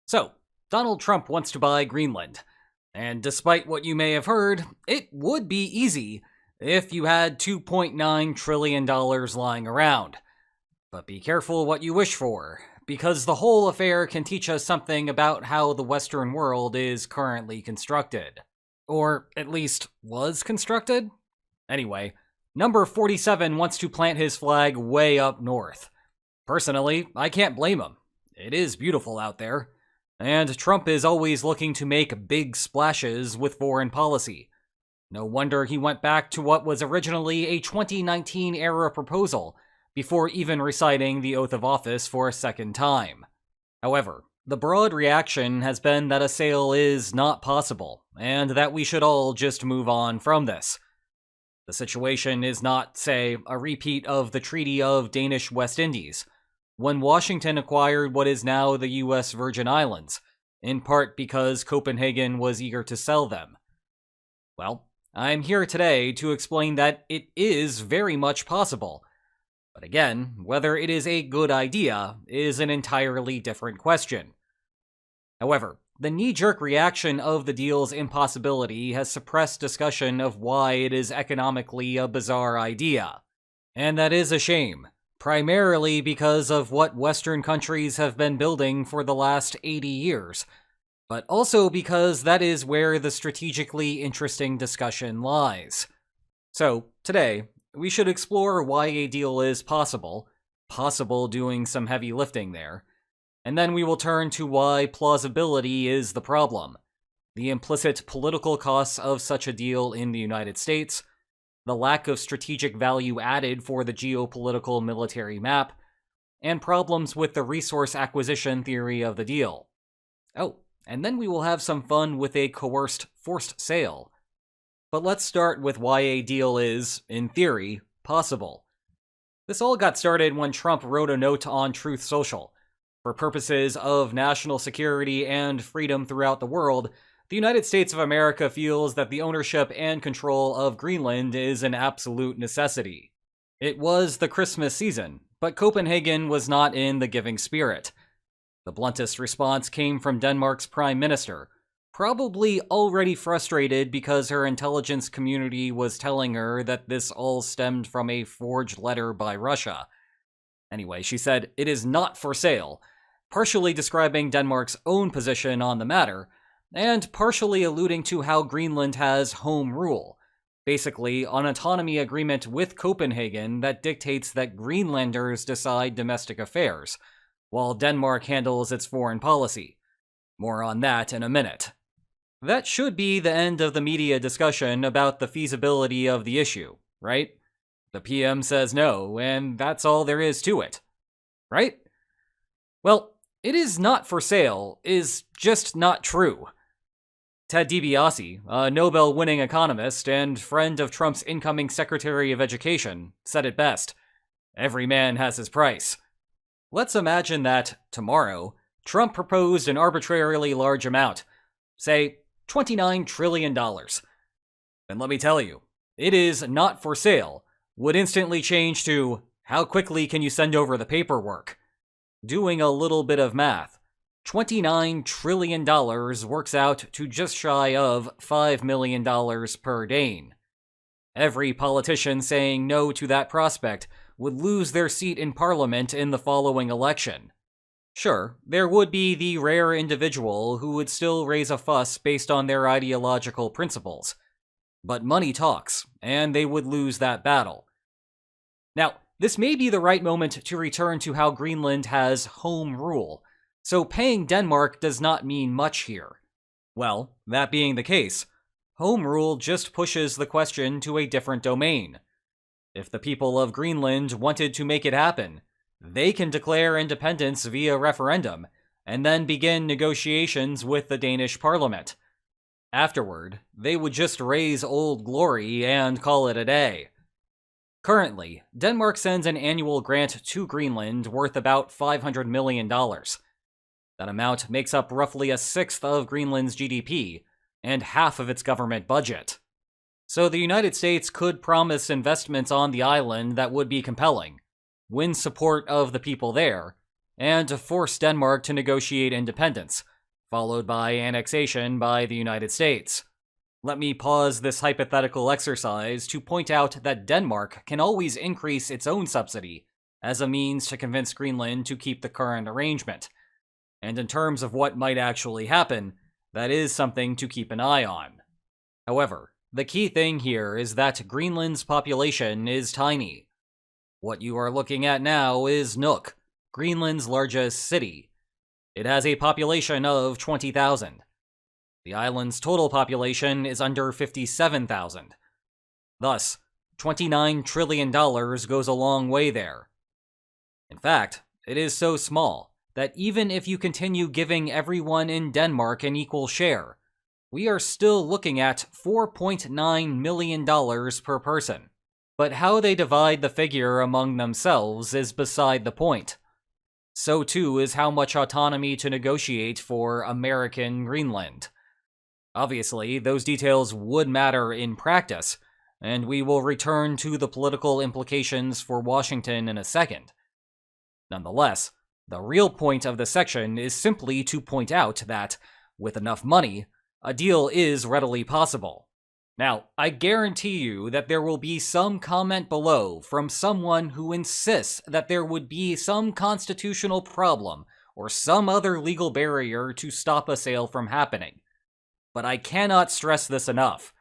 So, Donald Trump wants to buy Greenland. And despite what you may have heard, it would be easy if you had $2.9 trillion lying around. But be careful what you wish for, because the whole affair can teach us something about how the Western world is currently constructed. Or at least was constructed? Anyway, number 47 wants to plant his flag way up north. Personally, I can't blame him. It is beautiful out there. And Trump is always looking to make big splashes with foreign policy. No wonder he went back to what was originally a 2019-era proposal before even reciting the oath of office for a second time. However, the broad reaction has been that a sale is not possible, and that we should all just move on from this. The situation is not, say, a repeat of the Treaty of Danish West Indies, when Washington acquired what is now the U.S. Virgin Islands, in part because Copenhagen was eager to sell them. Well, I'm here today to explain that it is very much possible. But again, whether it is a good idea is an entirely different question. However, the knee-jerk reaction of the deal's impossibility has suppressed discussion of why it is economically a bizarre idea. And that is a shame. Primarily because of what Western countries have been building for the last 80 years, but also because that is where the strategically interesting discussion lies. So, today, we should explore why a deal is possible doing some heavy lifting there, and then we will turn to why plausibility is the problem, the implicit political costs of such a deal in the United States, the lack of strategic value added for the geopolitical military map, and problems with the resource acquisition theory of the deal. Oh, and then we will have some fun with a coerced forced sale. But let's start with why a deal is, in theory, possible. This all got started when Trump wrote a note on Truth Social. For purposes of national security and freedom throughout the world, the United States of America feels that the ownership and control of Greenland is an absolute necessity. It was the Christmas season, but Copenhagen was not in the giving spirit. The bluntest response came from Denmark's prime minister, probably already frustrated because her intelligence community was telling her that this all stemmed from a forged letter by Russia. Anyway, she said, "It is not for sale," partially describing Denmark's own position on the matter, and partially alluding to how Greenland has home rule, basically an autonomy agreement with Copenhagen that dictates that Greenlanders decide domestic affairs, while Denmark handles its foreign policy. More on that in a minute. That should be the end of the media discussion about the feasibility of the issue, right? The PM says no, and that's all there is to it. Right? Well, "it is not for sale" is just not true. Ted DiBiase, a Nobel-winning economist and friend of Trump's incoming Secretary of Education, said it best: "Every man has his price." Let's imagine that, tomorrow, Trump proposed an arbitrarily large amount, say $29 trillion. Then let me tell you, "it is not for sale" would instantly change to "how quickly can you send over the paperwork?" Doing a little bit of math, $29 trillion works out to just shy of $5 million per Dane. Every politician saying no to that prospect would lose their seat in Parliament in the following election. Sure, there would be the rare individual who would still raise a fuss based on their ideological principles. But money talks, and they would lose that battle. Now, this may be the right moment to return to how Greenland has home rule, so paying Denmark does not mean much here. Well, that being the case, home rule just pushes the question to a different domain. If the people of Greenland wanted to make it happen, they can declare independence via referendum, and then begin negotiations with the Danish parliament. Afterward, they would just raise Old Glory and call it a day. Currently, Denmark sends an annual grant to Greenland worth about $500 million. That amount makes up roughly a sixth of Greenland's GDP, and half of its government budget. So the United States could promise investments on the island that would be compelling, win support of the people there, and force Denmark to negotiate independence, followed by annexation by the United States. Let me pause this hypothetical exercise to point out that Denmark can always increase its own subsidy as a means to convince Greenland to keep the current arrangement. And in terms of what might actually happen, that is something to keep an eye on. However, the key thing here is that Greenland's population is tiny. What you are looking at now is Nuuk, Greenland's largest city. It has a population of 20,000. The island's total population is under 57,000. Thus, $29 trillion goes a long way there. In fact, it is so small that even if you continue giving everyone in Denmark an equal share, we are still looking at $4.9 million per person. But how they divide the figure among themselves is beside the point. So too is how much autonomy to negotiate for American Greenland. Obviously, those details would matter in practice, and we will return to the political implications for Washington in a second. Nonetheless, the real point of the section is simply to point out that, with enough money, a deal is readily possible. Now, I guarantee you that there will be some comment below from someone who insists that there would be some constitutional problem or some other legal barrier to stop a sale from happening. But I cannot stress this enough.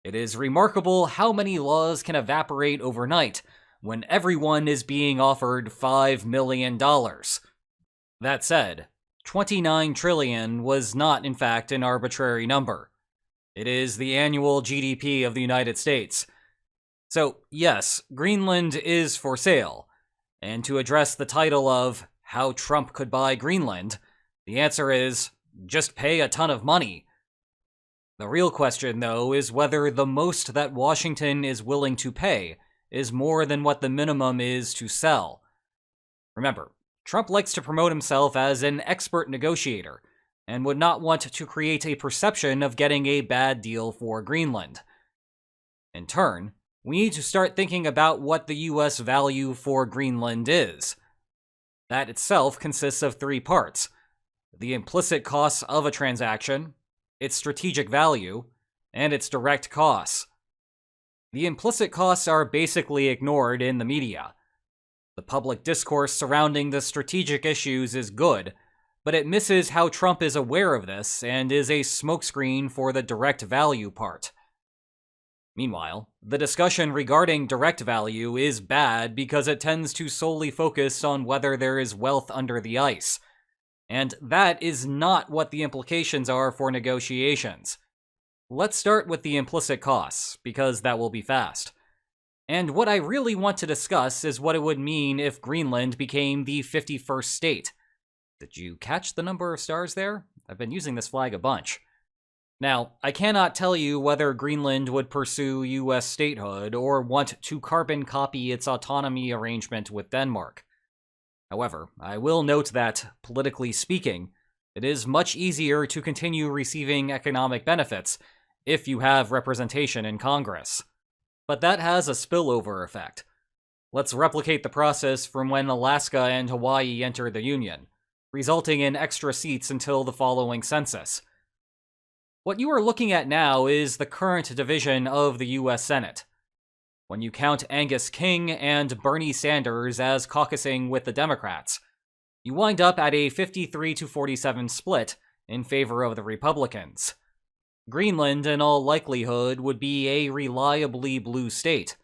It is remarkable how many laws can evaporate overnight when everyone is being offered $5 million. That said, 29 trillion was not in fact an arbitrary number. It is the annual GDP of the United States. So yes, Greenland is for sale. And to address the title of How Trump Could Buy Greenland, the answer is just pay a ton of money. The real question, though, is whether the most that Washington is willing to pay is more than what the minimum is to sell. Remember, Trump likes to promote himself as an expert negotiator, and would not want to create a perception of getting a bad deal for Greenland. In turn, we need to start thinking about what the US value for Greenland is. That itself consists of three parts: the implicit costs of a transaction, its strategic value, and its direct costs. The implicit costs are basically ignored in the media. The public discourse surrounding the strategic issues is good, but it misses how Trump is aware of this and is a smokescreen for the direct value part. Meanwhile, the discussion regarding direct value is bad because it tends to solely focus on whether there is wealth under the ice. And that is not what the implications are for negotiations. Let's start with the implicit costs, because that will be fast. And what I really want to discuss is what it would mean if Greenland became the 51st state. Did you catch the number of stars there? I've been using this flag a bunch. Now, I cannot tell you whether Greenland would pursue US statehood or want to carbon copy its autonomy arrangement with Denmark. However, I will note that, politically speaking, it is much easier to continue receiving economic benefits if you have representation in Congress. But that has a spillover effect. Let's replicate the process from when Alaska and Hawaii entered the Union, resulting in extra seats until the following census. What you are looking at now is the current division of the US Senate. When you count Angus King and Bernie Sanders as caucusing with the Democrats, you wind up at a 53-47 split in favor of the Republicans. Greenland, in all likelihood, would be a reliably blue state,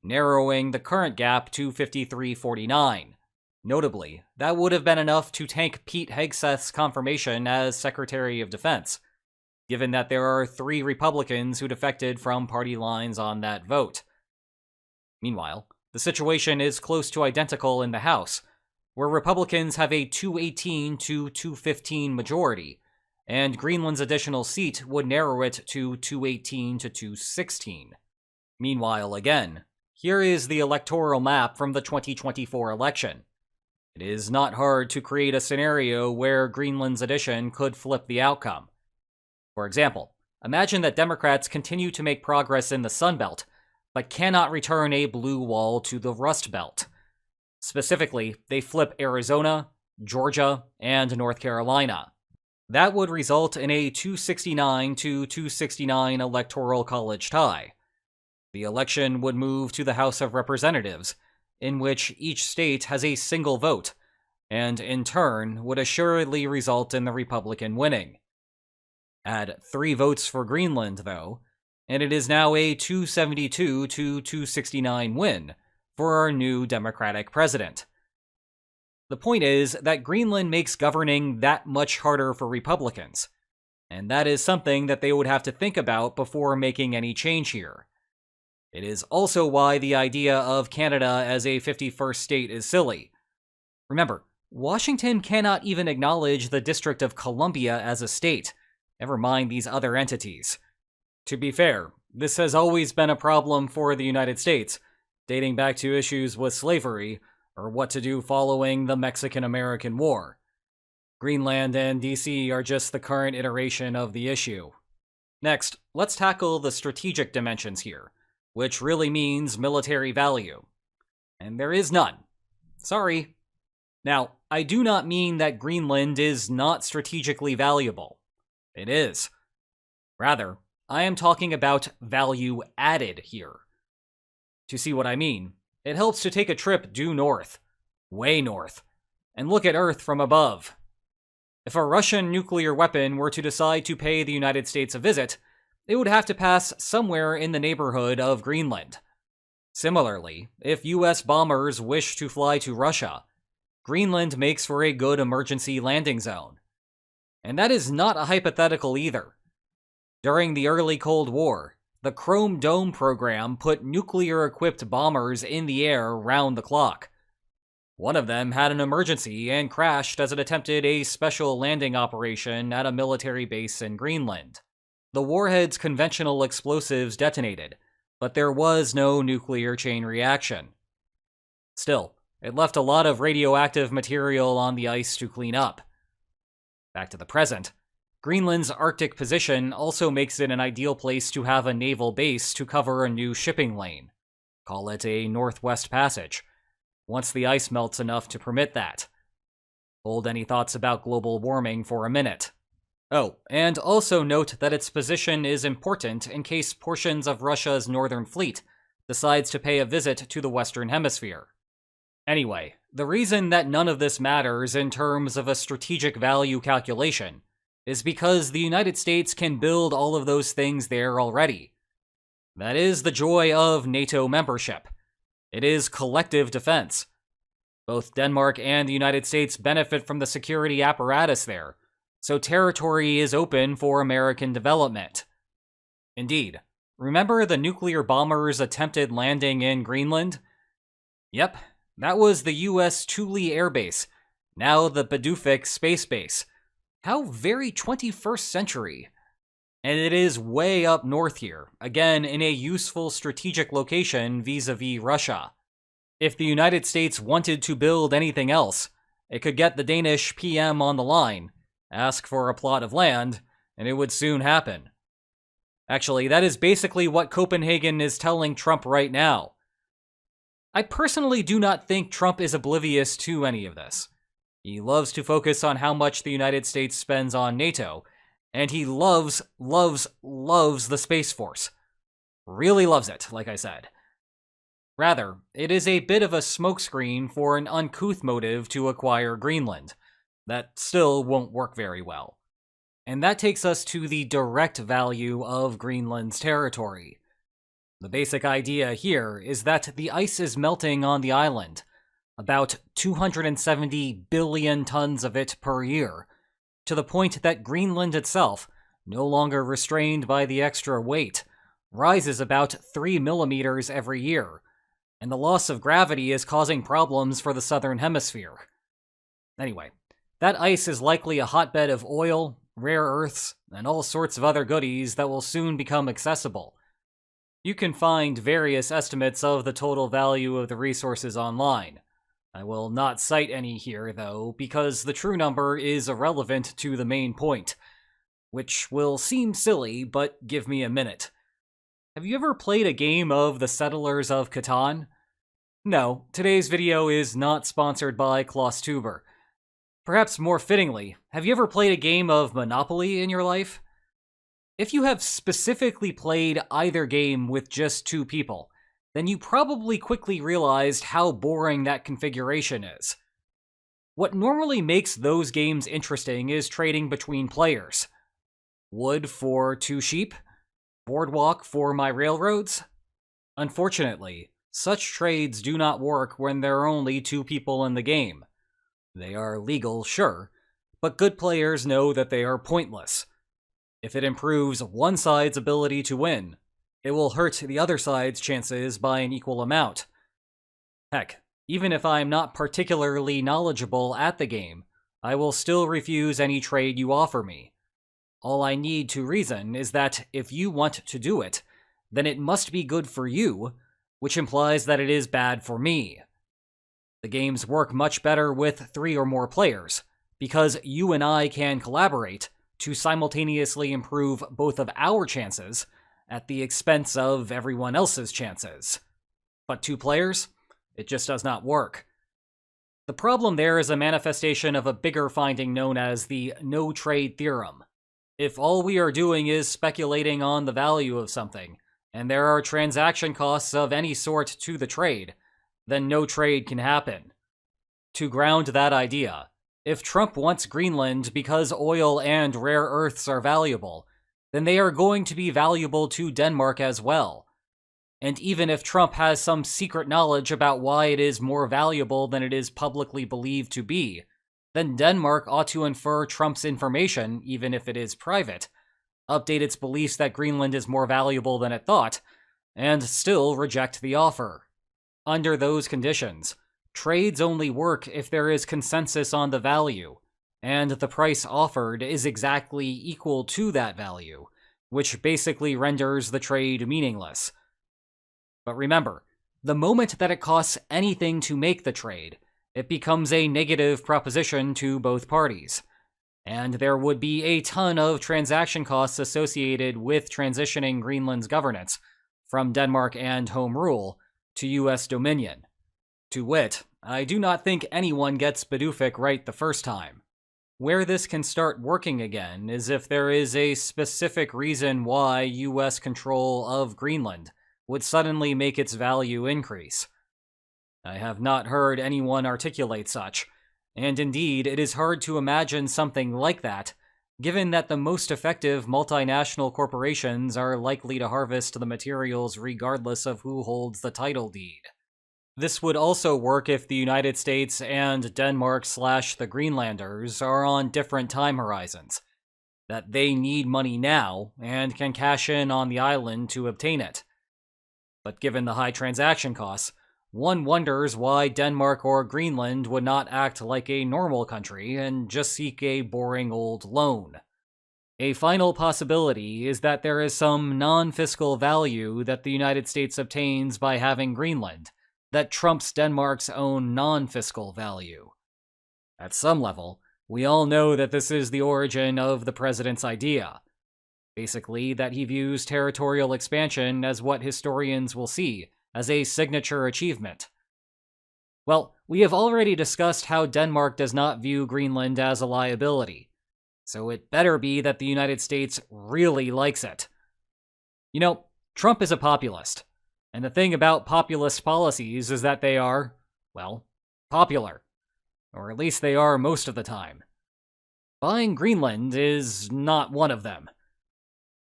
narrowing the current gap to 53-49. Notably, that would have been enough to tank Pete Hegseth's confirmation as Secretary of Defense, given that there are 3 Republicans who defected from party lines on that vote. Meanwhile, the situation is close to identical in the House, where Republicans have a 218 to 215 majority, and Greenland's additional seat would narrow it to 218 to 216. Meanwhile, again, here is the electoral map from the 2024 election. It is not hard to create a scenario where Greenland's addition could flip the outcome. For example, imagine that Democrats continue to make progress in the Sun Belt, but cannot return a blue wall to the Rust Belt. Specifically, they flip Arizona, Georgia, and North Carolina. That would result in a 269 to 269 electoral college tie. The election would move to the House of Representatives, in which each state has a single vote, and in turn would assuredly result in the Republican winning. Add 3 votes for Greenland, though, and it is now a 272 to 269 win for our new Democratic president. The point is that Greenland makes governing that much harder for Republicans, and that is something that they would have to think about before making any change here. It is also why the idea of Canada as a 51st state is silly. Remember, Washington cannot even acknowledge the District of Columbia as a state, never mind these other entities. To be fair, this has always been a problem for the United States, dating back to issues with slavery, or what to do following the Mexican-American War. Greenland and DC are just the current iteration of the issue. Next, let's tackle the strategic dimensions here, which really means military value. And there is none. Sorry. Now, I do not mean that Greenland is not strategically valuable. It is. Rather, I am talking about value added here. To see what I mean, it helps to take a trip due north, way north, and look at Earth from above. If a Russian nuclear weapon were to decide to pay the United States a visit, it would have to pass somewhere in the neighborhood of Greenland. Similarly, if US bombers wish to fly to Russia, Greenland makes for a good emergency landing zone. And that is not a hypothetical either. During the early Cold War, the Chrome Dome program put nuclear-equipped bombers in the air round the clock. One of them had an emergency and crashed as it attempted a special landing operation at a military base in Greenland. The warhead's conventional explosives detonated, but there was no nuclear chain reaction. Still, it left a lot of radioactive material on the ice to clean up. Back to the present. Greenland's Arctic position also makes it an ideal place to have a naval base to cover a new shipping lane. Call it a Northwest Passage, once the ice melts enough to permit that. Hold any thoughts about global warming for a minute. Oh, and also note that its position is important in case portions of Russia's Northern Fleet decides to pay a visit to the Western Hemisphere. Anyway, the reason that none of this matters in terms of a strategic value calculation is because the United States can build all of those things there already. That is the joy of NATO membership. It is collective defense. Both Denmark and the United States benefit from the security apparatus there, so territory is open for American development. Indeed, remember the nuclear bombers' attempted landing in Greenland? Yep, that was the US Thule Air Base, now the Badufik Space Base. How very 21st century. And it is way up north here, again in a useful strategic location vis-a-vis Russia. If the United States wanted to build anything else, it could get the Danish PM on the line, ask for a plot of land, and it would soon happen. Actually, that is basically what Copenhagen is telling Trump right now. I personally do not think Trump is oblivious to any of this. He loves to focus on how much the United States spends on NATO, and he loves the Space Force. Really loves it, like I said. Rather, it is a bit of a smokescreen for an uncouth motive to acquire Greenland. That still won't work very well. And that takes us to the direct value of Greenland's territory. The basic idea here is that the ice is melting on the island, about 270 billion tons of it per year, to the point that Greenland itself, no longer restrained by the extra weight, rises about 3 millimeters every year, and the loss of gravity is causing problems for the southern hemisphere. Anyway, that ice is likely a hotbed of oil, rare earths, and all sorts of other goodies that will soon become accessible. You can find various estimates of the total value of the resources online. I will not cite any here, though, because the true number is irrelevant to the main point, which will seem silly, but give me a minute. Have you ever played a game of The Settlers of Catan? No, today's video is not sponsored by Klosstuber. Perhaps more fittingly, have you ever played a game of Monopoly in your life? If you have specifically played either game with just two people, then you probably quickly realized how boring that configuration is. What normally makes those games interesting is trading between players. Wood for two sheep? Boardwalk for my railroads? Unfortunately, such trades do not work when there are only two people in the game. They are legal, sure, but good players know that they are pointless. If it improves one side's ability to win, it will hurt the other side's chances by an equal amount. Heck, even if I'm not particularly knowledgeable at the game, I will still refuse any trade you offer me. All I need to reason is that if you want to do it, then it must be good for you, which implies that it is bad for me. The games work much better with 3 or more players, because you and I can collaborate to simultaneously improve both of our chances at the expense of everyone else's chances. But 2 players? It just does not work. The problem there is a manifestation of a bigger finding known as the no-trade theorem. If all we are doing is speculating on the value of something, and there are transaction costs of any sort to the trade, then no trade can happen. To ground that idea, if Trump wants Greenland because oil and rare earths are valuable, then they are going to be valuable to Denmark as well. And even if Trump has some secret knowledge about why it is more valuable than it is publicly believed to be, then Denmark ought to infer Trump's information, even if it is private, update its beliefs that Greenland is more valuable than it thought, and still reject the offer. Under those conditions, trades only work if there is consensus on the value, and the price offered is exactly equal to that value, which basically renders the trade meaningless. But remember, the moment that it costs anything to make the trade, it becomes a negative proposition to both parties. And there would be a ton of transaction costs associated with transitioning Greenland's governance from Denmark and Home Rule to US dominion. To wit, I do not think anyone gets Bidufik right the first time. Where this can start working again is if there is a specific reason why US control of Greenland would suddenly make its value increase. I have not heard anyone articulate such, and indeed it is hard to imagine something like that, given that the most effective multinational corporations are likely to harvest the materials regardless of who holds the title deed. This would also work if the United States and Denmark/the Greenlanders are on different time horizons, that they need money now and can cash in on the island to obtain it. But given the high transaction costs, one wonders why Denmark or Greenland would not act like a normal country and just seek a boring old loan. A final possibility is that there is some non-fiscal value that the United States obtains by having Greenland that trumps Denmark's own non-fiscal value. At some level, we all know that this is the origin of the president's idea. Basically, that he views territorial expansion as what historians will see as a signature achievement. Well, we have already discussed how Denmark does not view Greenland as a liability, so it better be that the United States really likes it. You know, Trump is a populist, and the thing about populist policies is that they are, well, popular. Or at least they are most of the time. Buying Greenland is not one of them.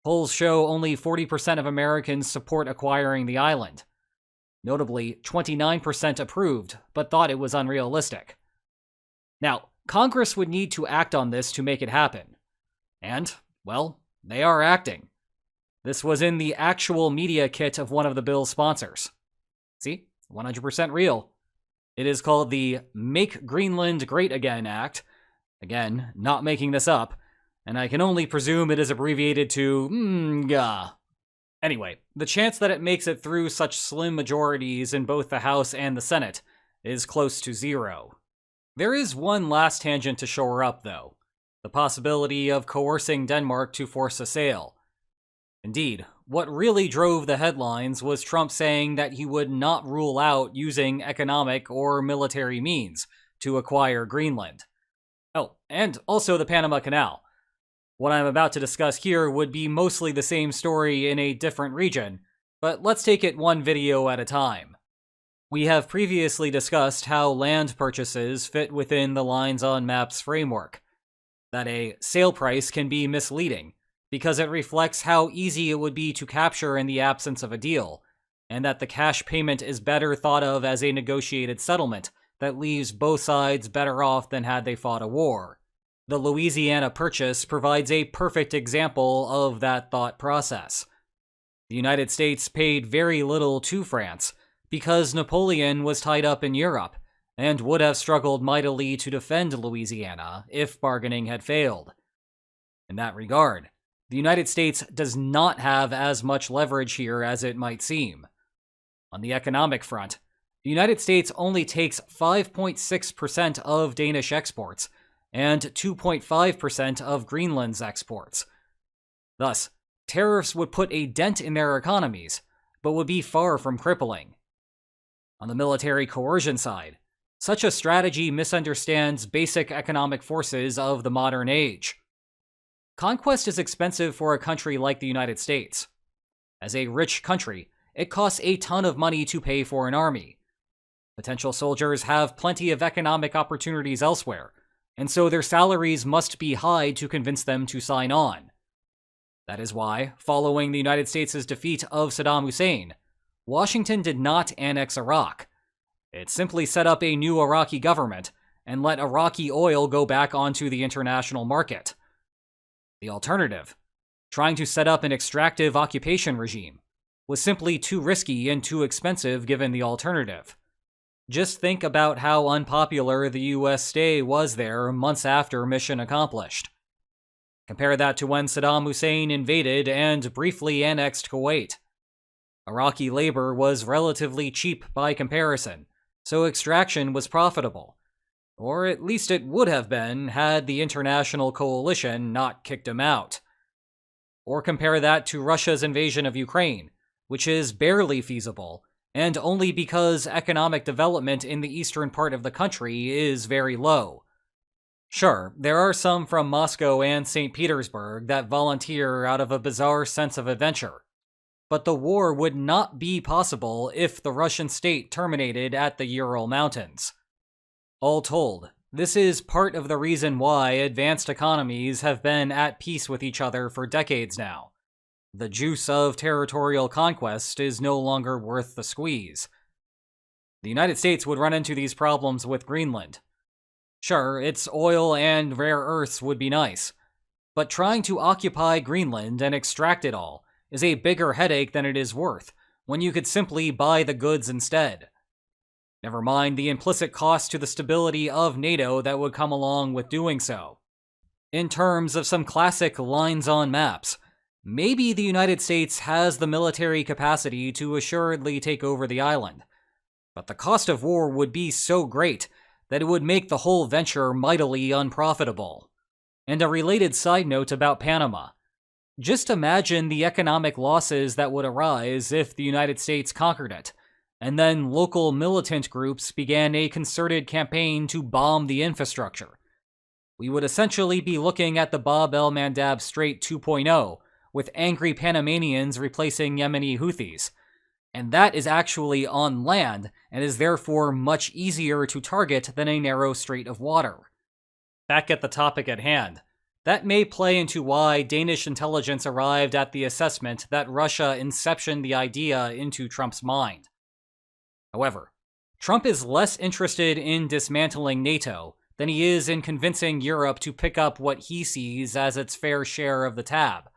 Polls show only 40% of Americans support acquiring the island. Notably, 29% approved, but thought it was unrealistic. Now, Congress would need to act on this to make it happen. And, well, they are acting. This was in the actual media kit of one of the bill's sponsors. See? 100% real. It is called the Make Greenland Great Again Act. Again, not making this up, and I can only presume it is abbreviated to MGA. Anyway, the chance that it makes it through such slim majorities in both the House and the Senate is close to zero. There is one last tangent to shore up, though. The possibility of coercing Denmark to force a sale. Indeed, what really drove the headlines was Trump saying that he would not rule out using economic or military means to acquire Greenland. Oh, and also the Panama Canal. What I'm about to discuss here would be mostly the same story in a different region, but let's take it one video at a time. We have previously discussed how land purchases fit within the lines on maps framework, that a sale price can be misleading because it reflects how easy it would be to capture in the absence of a deal, and that the cash payment is better thought of as a negotiated settlement that leaves both sides better off than had they fought a war. The Louisiana Purchase provides a perfect example of that thought process. The United States paid very little to France because Napoleon was tied up in Europe and would have struggled mightily to defend Louisiana if bargaining had failed. In that regard, the United States does not have as much leverage here as it might seem. On the economic front, the United States only takes 5.6% of Danish exports and 2.5% of Greenland's exports. Thus, tariffs would put a dent in their economies, but would be far from crippling. On the military coercion side, such a strategy misunderstands basic economic forces of the modern age. Conquest is expensive for a country like the United States. As a rich country, it costs a ton of money to pay for an army. Potential soldiers have plenty of economic opportunities elsewhere, and so their salaries must be high to convince them to sign on. That is why, following the United States' defeat of Saddam Hussein, Washington did not annex Iraq. It simply set up a new Iraqi government and let Iraqi oil go back onto the international market. The alternative, trying to set up an extractive occupation regime, was simply too risky and too expensive given the alternative. Just think about how unpopular the US stay was there months after mission accomplished. Compare that to when Saddam Hussein invaded and briefly annexed Kuwait. Iraqi labor was relatively cheap by comparison, so extraction was profitable. Or at least it would have been had the international coalition not kicked him out. Or compare that to Russia's invasion of Ukraine, which is barely feasible, and only because economic development in the eastern part of the country is very low. Sure, there are some from Moscow and St. Petersburg that volunteer out of a bizarre sense of adventure. But the war would not be possible if the Russian state terminated at the Ural Mountains. All told, this is part of the reason why advanced economies have been at peace with each other for decades now. The juice of territorial conquest is no longer worth the squeeze. The United States would run into these problems with Greenland. Sure, its oil and rare earths would be nice, but trying to occupy Greenland and extract it all is a bigger headache than it is worth when you could simply buy the goods instead. Never mind the implicit cost to the stability of NATO that would come along with doing so. In terms of some classic lines on maps, maybe the United States has the military capacity to assuredly take over the island, but the cost of war would be so great that it would make the whole venture mightily unprofitable. And a related side note about Panama. Just imagine the economic losses that would arise if the United States conquered it, and then local militant groups began a concerted campaign to bomb the infrastructure. We would essentially be looking at the Bab el-Mandab Strait 2.0, with angry Panamanians replacing Yemeni Houthis. And that is actually on land, and is therefore much easier to target than a narrow strait of water. Back at the topic at hand, that may play into why Danish intelligence arrived at the assessment that Russia inceptioned the idea into Trump's mind. However, Trump is less interested in dismantling NATO than he is in convincing Europe to pick up what he sees as its fair share of the tab.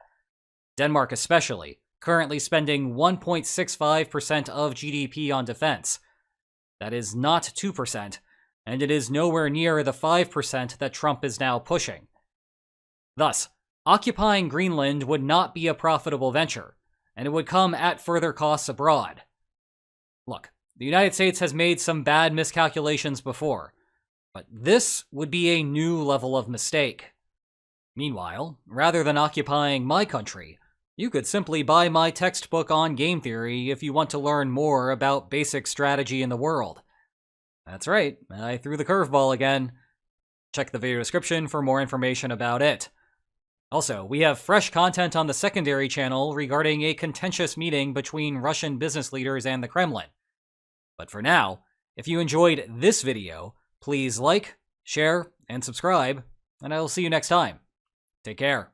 Denmark especially, currently spending 1.65% of GDP on defense. That is not 2%, and it is nowhere near the 5% that Trump is now pushing. Thus, occupying Greenland would not be a profitable venture, and it would come at further costs abroad. Look, the United States has made some bad miscalculations before, but this would be a new level of mistake. Meanwhile, rather than occupying my country, you could simply buy my textbook on game theory if you want to learn more about basic strategy in the world. That's right, I threw the curveball again. Check the video description for more information about it. Also, we have fresh content on the secondary channel regarding a contentious meeting between Russian business leaders and the Kremlin. But for now, if you enjoyed this video, please like, share, and subscribe, and I will see you next time. Take care.